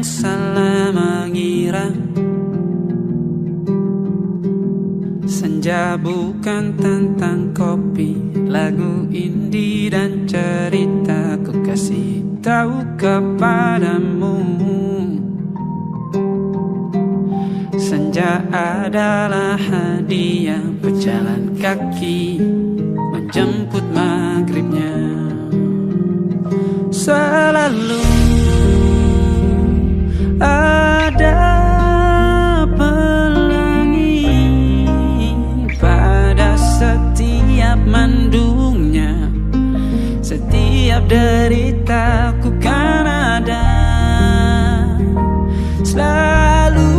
salah mengira senja bukan tentang kopi, lagu indie dan cerita ku kasih tahu kepadamu. Senja adalah hadiah pejalan kaki menjemput maghribnya. Selalu ada pelangi pada setiap mendungnya. Setiap deritaku kan ada selalu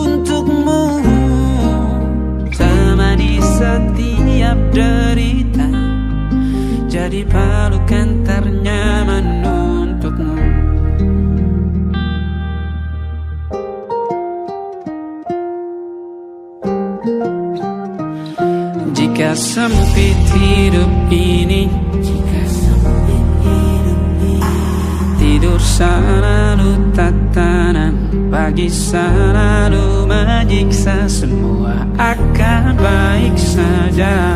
untukmu, temani setiap derita, jadi pelukan ternyaman untukmu. Jika sempit hidup ini, tidur selalu tatanan, pagi selalu menyiksa, semua akan baik saja.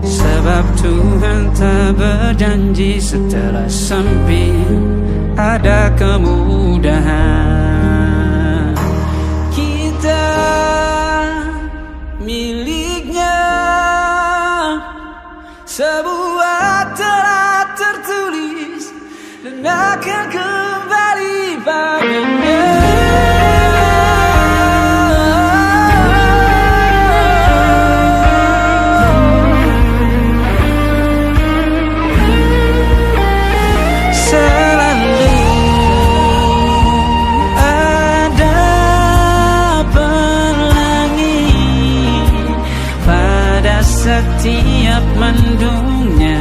Sebab Tuhan tak berjanji setelah sempit ada kemudahan. Kita miliknya, sebuah telah tertulis dan akan kembali padanya. Setiap mendungnya,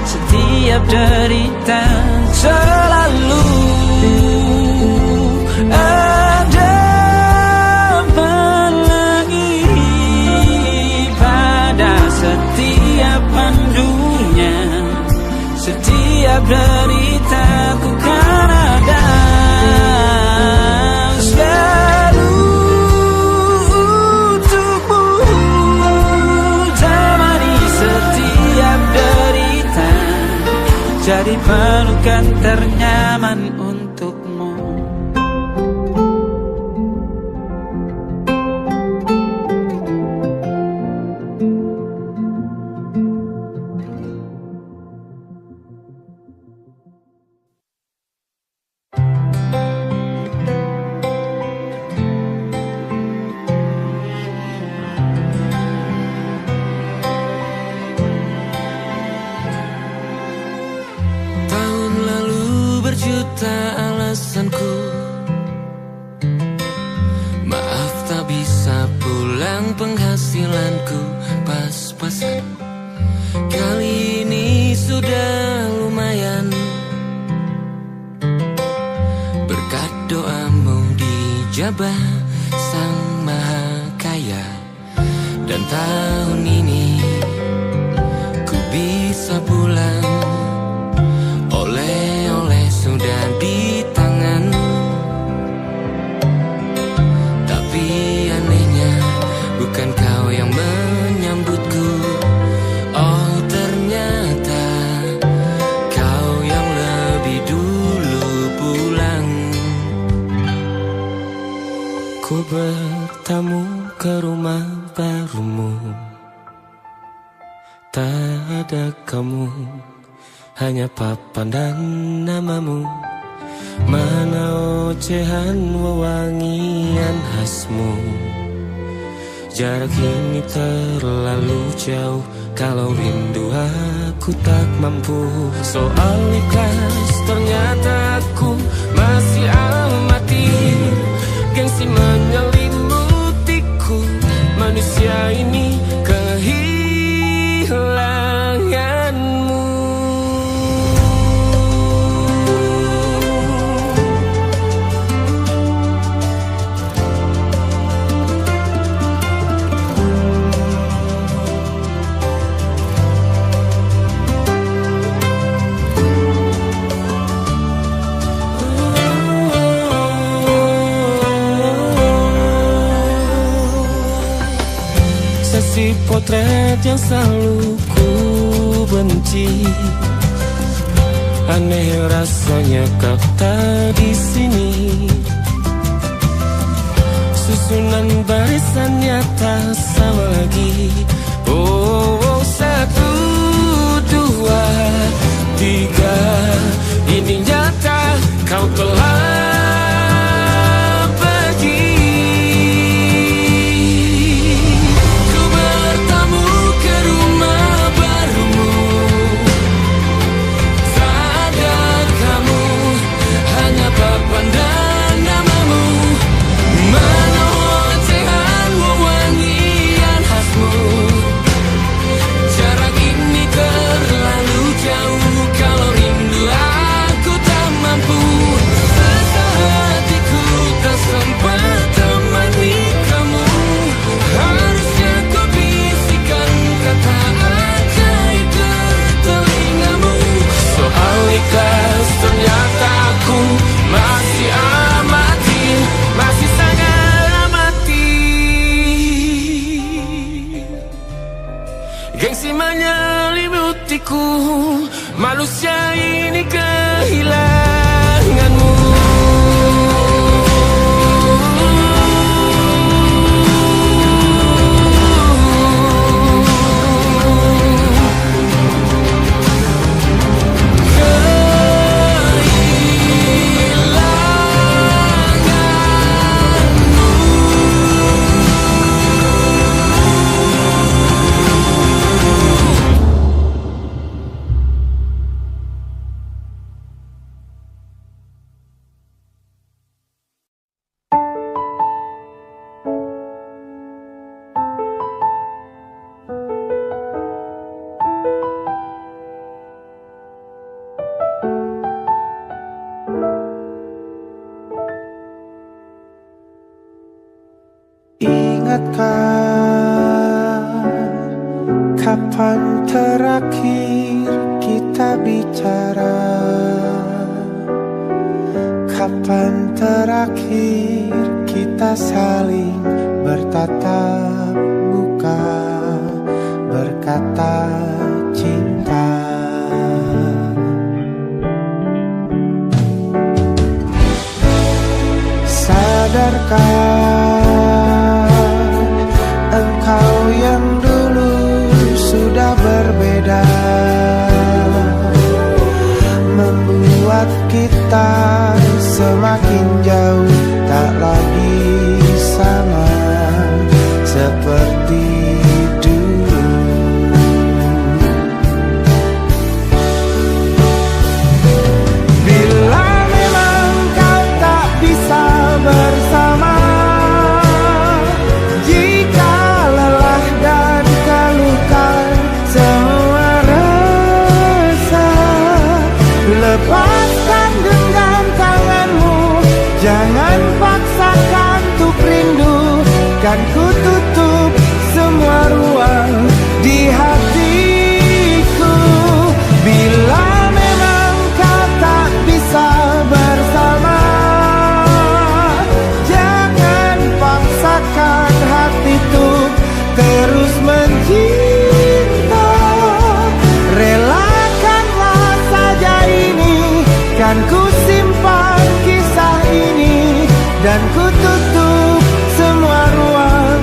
setiap derita, selalu ada pelangi pada setiap mendungnya. Setiap derita ku kan ada selalu jadi pelukan ternyaman untukmu. Alasanku maaf tak bisa pulang, penghasilanku pas-pasan. Kali ini sudah lumayan, berkat doamu dijabah Sang Maha Kaya. Dan tahun ini ku bisa pulang, oleh-oleh sudah di tangan. Tapi anehnya bukan kau yang menyambutku. Oh ternyata kau yang lebih dulu pulang. Ku bertamu ke rumah barumu, tak ada kamu, hanya papan dan namamu. Mana ocehan wewangian khasmu. Jarak ini terlalu jauh, kalau rindu aku tak mampu. Soal ikhlas ternyata aku masih amati. Gengsi menyelimutiku, manusia ini kehilanganmu. si potret yang selalu ku benci. Aneh rasanya kau tak di sini. Susunan barisannya tak sama lagi. Oh, 1, 2, 3. Ini nyata kau telah pergi. Ku bertamu ke rumah barumu. Tak ada kamu, hanya papan dan namamu. Mana ocehan wewangian khasmu. Jarak ini terlalu jauh, kalau rindu aku tak mampu. Hatiku tak sempat temani kamu. Harusnya kau bisikan kata ajaib ke telingamu. Soal ikhlas ternyata aku masih amati, masih sangat amati. Gengsi menyelimutiku, manusia ini kehilanganmu. Ingatkah kapan terakhir kita bicara? Kapan terakhir kita saling bertatap muka, berkata cinta? Sadarkah engkau yang dulu sudah berbeda, membuat kita semakin jauh, tak lagi sama seperti dulu. Bila memang kau tak bisa bersama, lepaskan genggam tanganmu, jangan paksakan untuk rindu. Kan ku tutup semua ruang di hatiku. Bila memang kau tak bisa bersama, jangan paksakan hati untuk terus mencinta. Relakanlah saja ini, kan ku simpan kisah ini, dan ku tutup semua ruang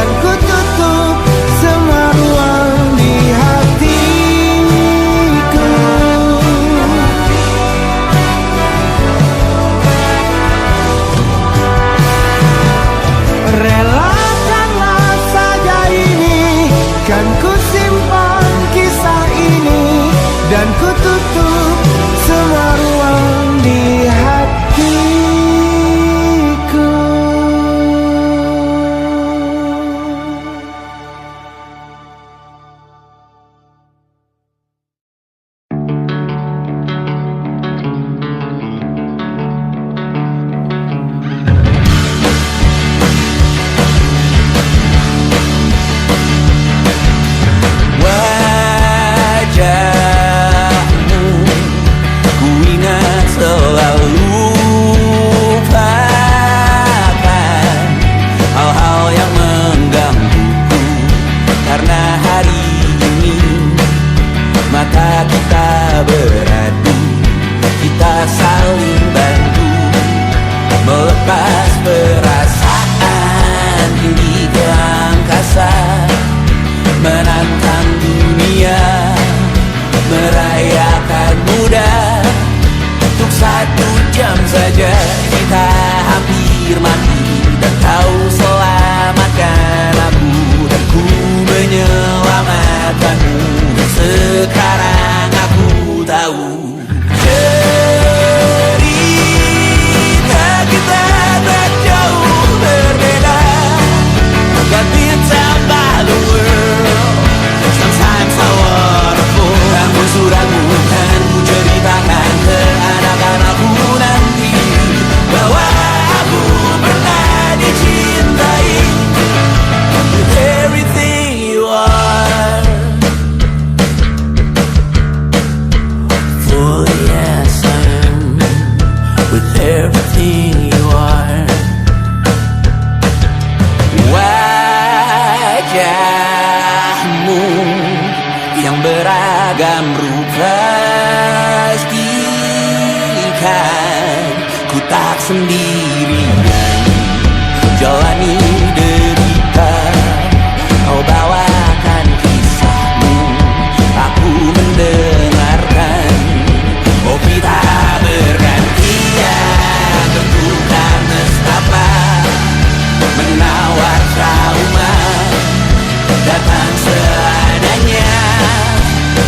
dan ku tutup semua ruang di hatiku. Relakanlah saja ini, kan ku simpan kisah ini, dan ku tutup semua ruang di hatiku. Wajahmu ku ingat selalu, lupakan hal-hal yang menggangguku. Karena hari ini mata kita beradu, kita saling bantu melepas perasaan tinggi ke angkasa, menantang dunia, merayakan muda. Untuk 1 jam saja kita hampir mati, dan kau selamatkan aku, dan ku menyelamatkanmu. Sekarang aku tahu cerita kita tak jauh berbeda, but it's about the world. Sometimes I wanna fall. Kamu suratmu kan ku ceritakan ke anak-anakku nanti, bahwa aku pernah dicintai with everything you are. For yes I am, with everything you are. Wajahmu yang beragam rupa, pastikan ku tak sendirian jalani derita. Kau bawakan kisahmu, aku mendengarkan. Oh kita bergantian bertukar nestapa, menawar trauma, datang seadanya.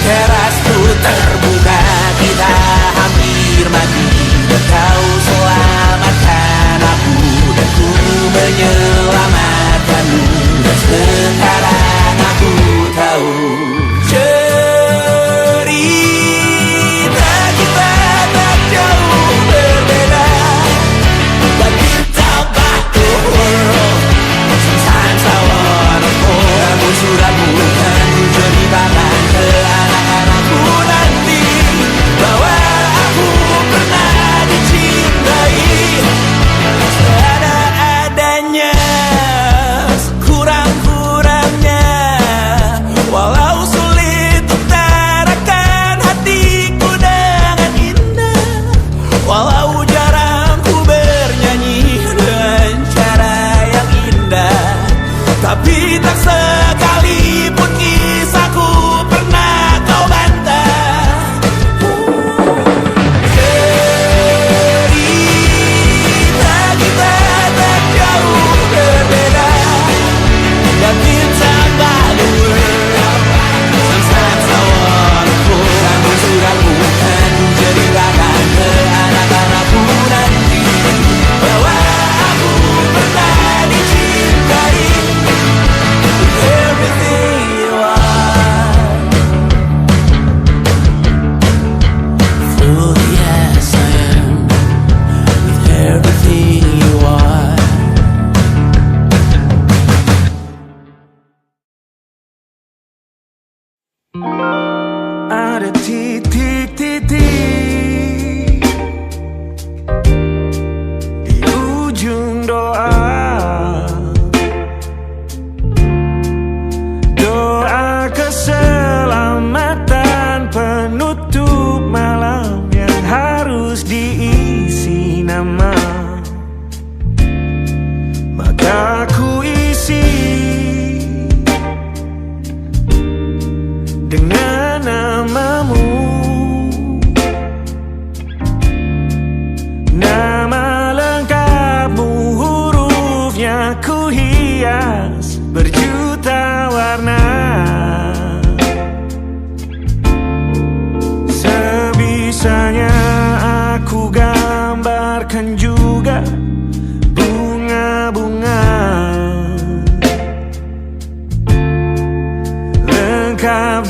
Terasku terbuka, kita hampir mati, dan kau selamatkan aku, dan ku menyelamatkanmu. Dan sekarang aku tahu cerita kita tak jauh berbeda, but it's about the world. Sometimes I wanna fall. Namun suratmu kan ku ceritakan ke anak-anakku nanti, bahwa aku pernah dicintai seada-adanya, sekurang-kurangnya.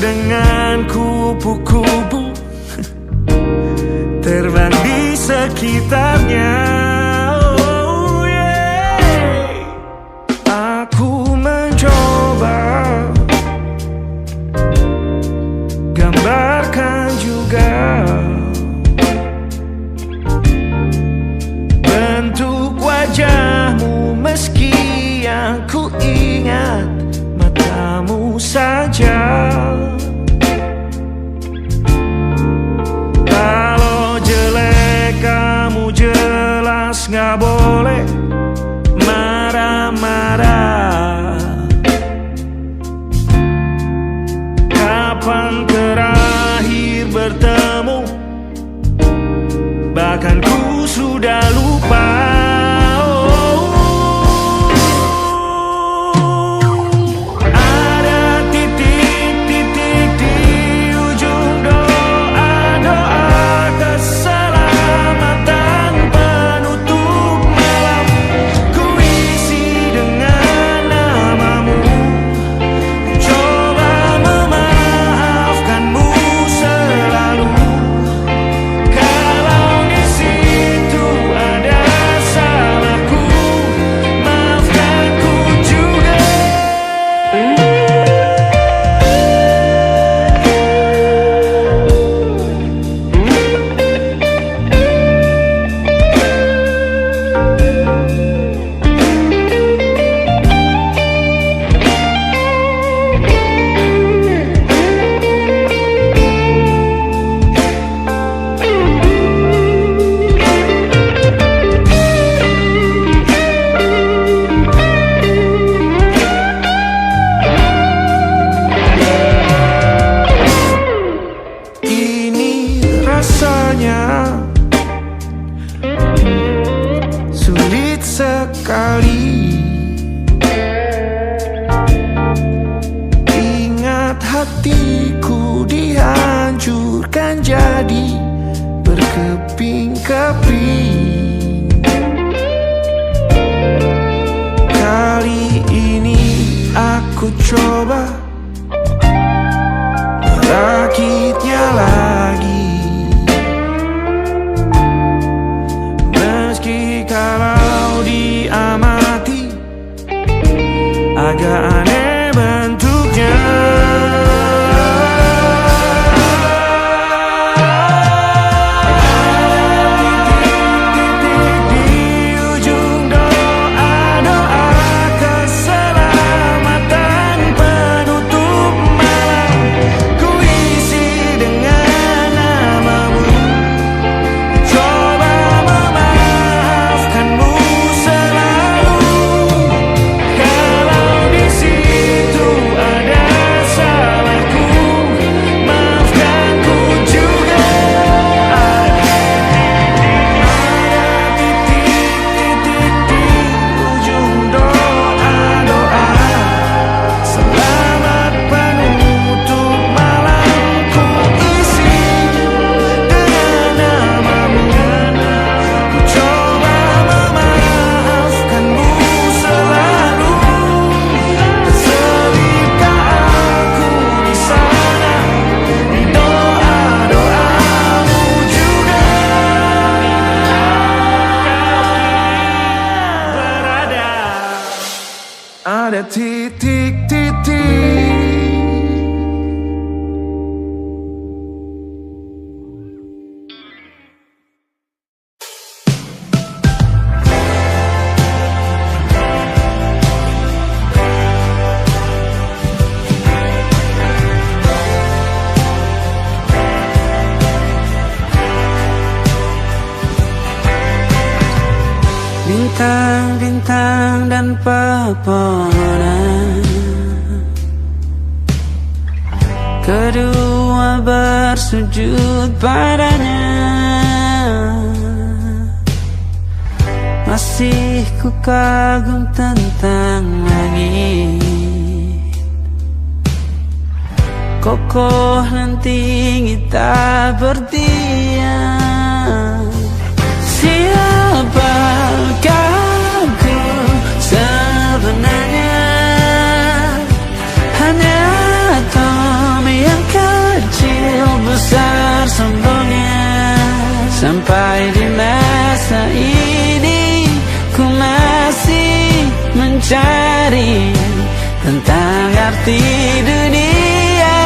dengan kupu-kupu terbang di sekitarnya. Oh yeah. Aku mencoba gambarkan juga bentuk wajahmu, meski yang ku ingat matamu saja. Kalau jelek kamu jelas gak boleh marah-marah. Kapan terakhir bertemu, bahkan ku sudah lupa. Sulit sekali ingat hatiku dihancurkan jadi berkeping-keping. Kali ini aku coba merakitnya lagi. Kalau diamati agak aneh bentuknya. Titik-titik di ujung doa-doa keselamatan penutup malam, ku isi dengan namamu. Coba memaafkanmu selalu. Kalau di situ ada salahku, maafkanku juga. Ada titik-titik di ujung doa-doa, selamat penutup malam, ku isi dengan namamu. Ku coba memaafkanmu selalu. Terselipkah aku di sana, di doa-doamu juga. Berada ada titik-titik. Bintang-bintang dan pepohonan, kedua bersujud padanya. Masih ku kagum tentang langit, kokoh dan tinggi tak berdiam. Siapakah aku sebenarnya? Hanya atom yang besar sombongnya. Sampai di masa ini ku masih mencari tentang arti dunia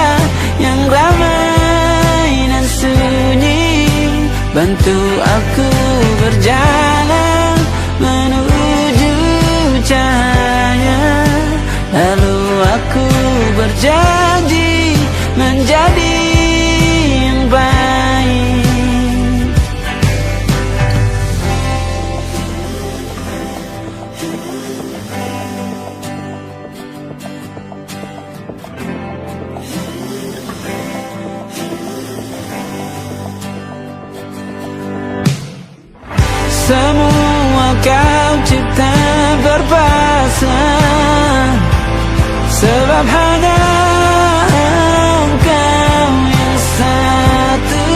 yang ramai dan sunyi. Bantu aku berjalan menuju cahaya, lalu aku berjanji menjadi yang baik. Semua kau cipta berpasang, sebab hanya Engkau yang satu.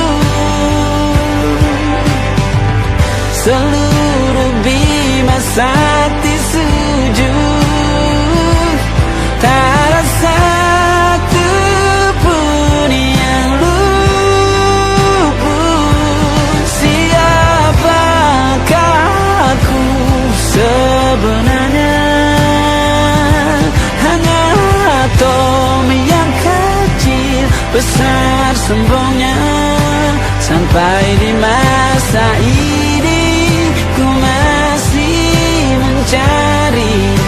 Seluruh bima sakti sujud, tak ada satu pun yang luput. Siapakah aku sebenarnya? Hanya atom yang kecil, besar sombongnya. Sampai di masa ini ku masih mencari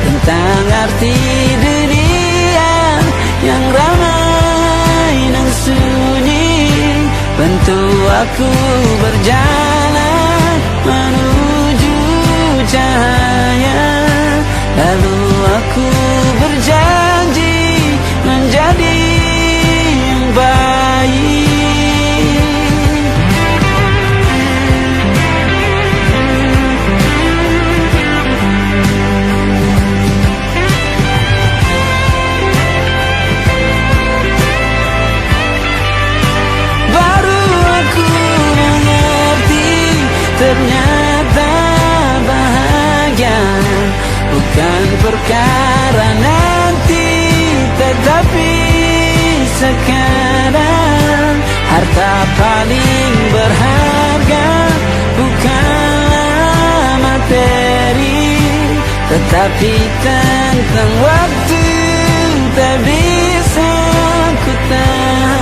tentang arti dunia yang ramai dan sunyi. Bantu aku berjalan menuju cahaya, lalu aku berjanji menjadi yang baik. Baru aku mengerti, ternyata bahagia bukan perkara nanti, tetapi sekarang. Harta paling berharga bukanlah materi, tetapi tentang waktu tak bisa ku tahan.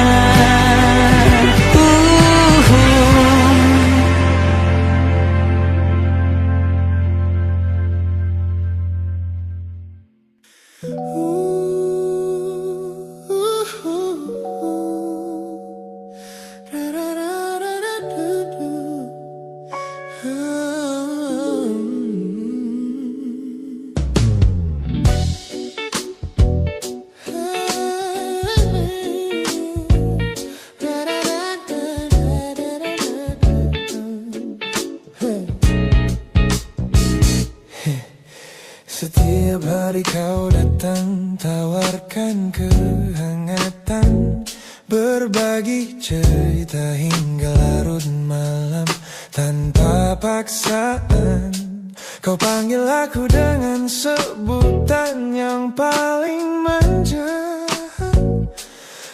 Setiap hari kau datang, tawarkan kehangatan, berbagi cerita hingga larut malam tanpa paksaan. Kau panggil aku dengan sebutan yang paling manja,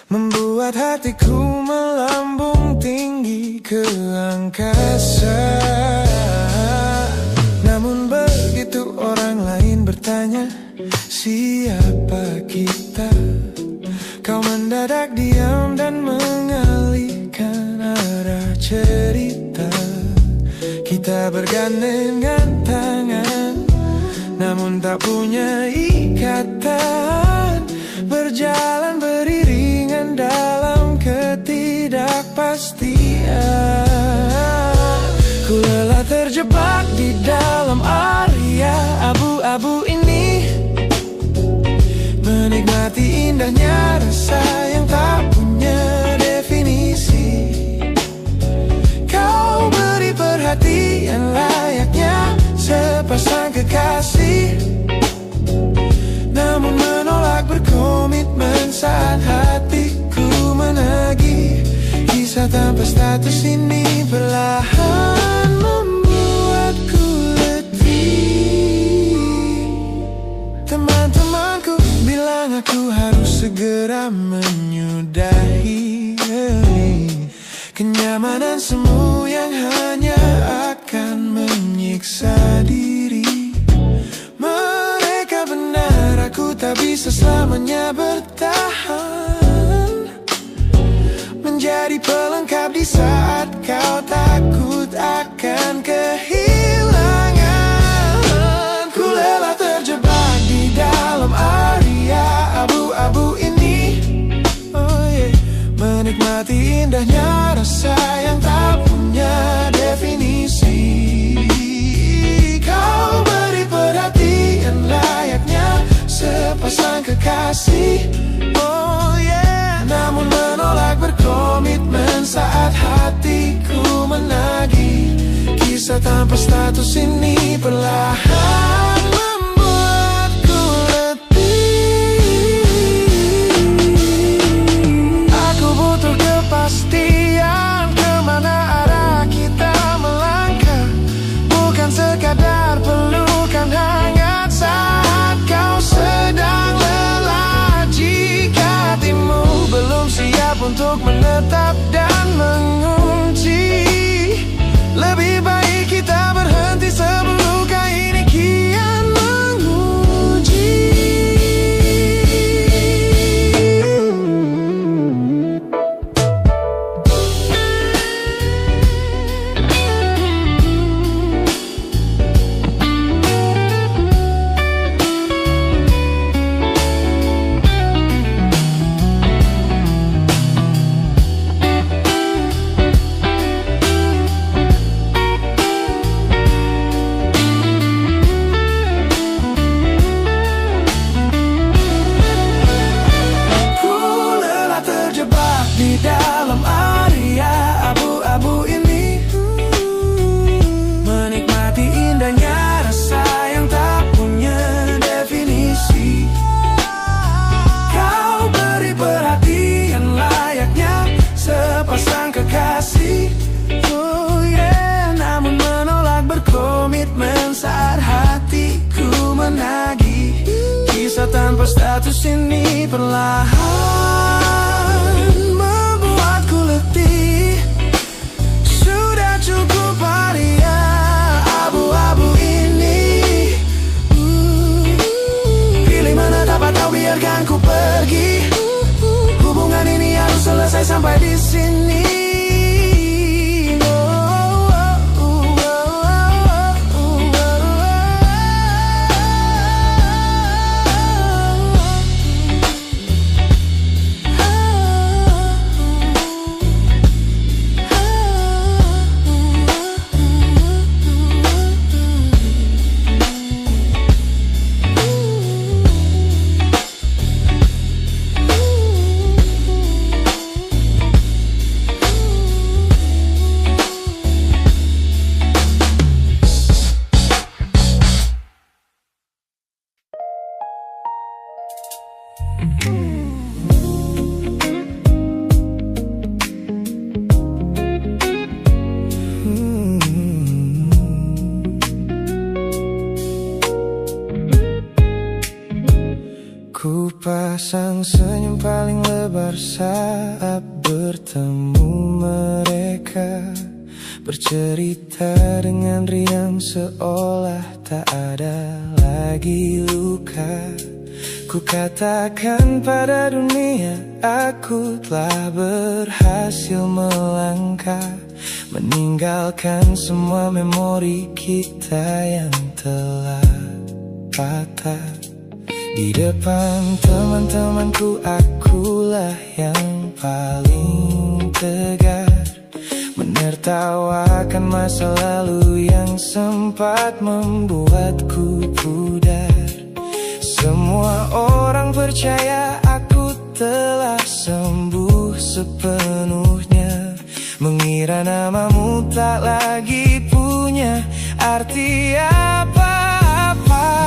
membuat hatiku melambung tinggi ke angkasa. Namun begitu orang lain bertanya, siapa kita? Kau mendadak diam dan mengalihkan arah cerita. Kita bergandengan tangan, namun tak punya ikatan, berjalan beriringan dalam ketidakpastian. Ku lelah terjebak di dalam area abu-abu ini, menikmati indahnya rasa yang tak punya definisi. Kau beri perhatian layaknya sepasang kekasih, namun menolak berkomitmen saat hatiku menagih. Kisah tanpa status ini perlahan membuatku letih. Teman-temanku bilang aku harus segera menyudahi. Perjalanan semu yang hanya akan menyiksa diri. Mereka benar, aku tak bisa selamanya bertahan, menjadi pelengkap di saat kau takut akan kehilangan. Ku lelah terjebak di dalam area abu-abu ini. Oh yeah. Menikmati indahnya rasa yang tak punya definisi. Kau beri perhatian layaknya sepasang kekasih. Oh yeah. Namun menolak berkomitmen saat hatiku menagih. Kisah tanpa status ini perlahan membuatku letih. Aku butuh kepastian kemana arah kita melangkah, bukan sekadar pelukan hangat saat kau sedang lelah. Jika hatimu belum siap untuk menetap dan mengunci, lebih baik kita berhenti sebelum luka ini kian menguji. Di dalam area abu-abu ini, menikmati indahnya rasa yang tak punya definisi. Kau beri perhatian layaknya sepasang kekasih. Oh yeah. Namun menolak berkomitmen saat hatiku menagih. Kisah tanpa status ini perlahan membuatku letih. Sudah cukup area abu-abu ini. Pilih mana dapat kau biarkan ku pergi. Hubungan ini harus selesai sampai di sini. Ku pasang senyum paling lebar saat bertemu mereka, bercerita dengan riang seolah tak ada lagi luka. Ku katakan pada dunia aku telah berhasil melangkah, meninggalkan semua memori kita yang telah patah. Di depan teman-temanku akulah yang paling tegar, menertawakan masa lalu yang sempat membuatku pudar. Semua orang percaya aku telah sembuh sepenuhnya, mengira namamu tak lagi punya arti apa-apa.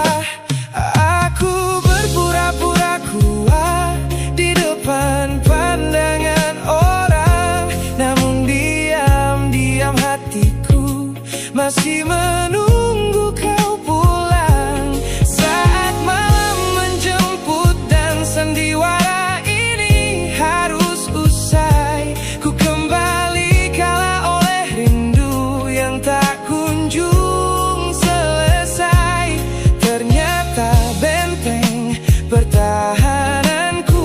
Aku berpura-pura kuat di depan pandangan orang, namun diam-diam hatiku masih menunggu kau pulang. Saat malam menjemput dan sandiwara ini harus usai, ku kembali kala Pertahananku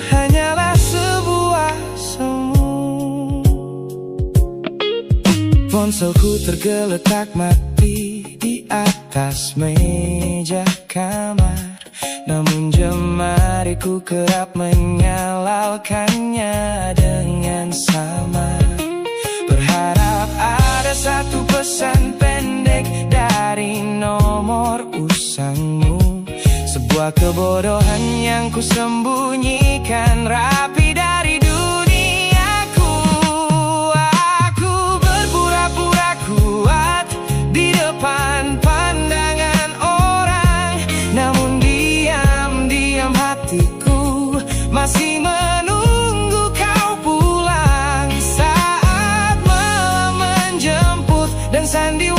hanyalah sebuah semu. Ponselku tergeletak mati di atas meja kamar, namun jemariku kerap menyalakannya dengan samar. Berharap ada satu pesan pendek dari nomor usangmu, sebuah kebodohan yang ku sembunyikan rapi dari duniaku. Aku berpura-pura kuat di depan pandangan orang, namun diam-diam hatiku masih menunggu kau pulang. Saat malam menjemput dan sandiwara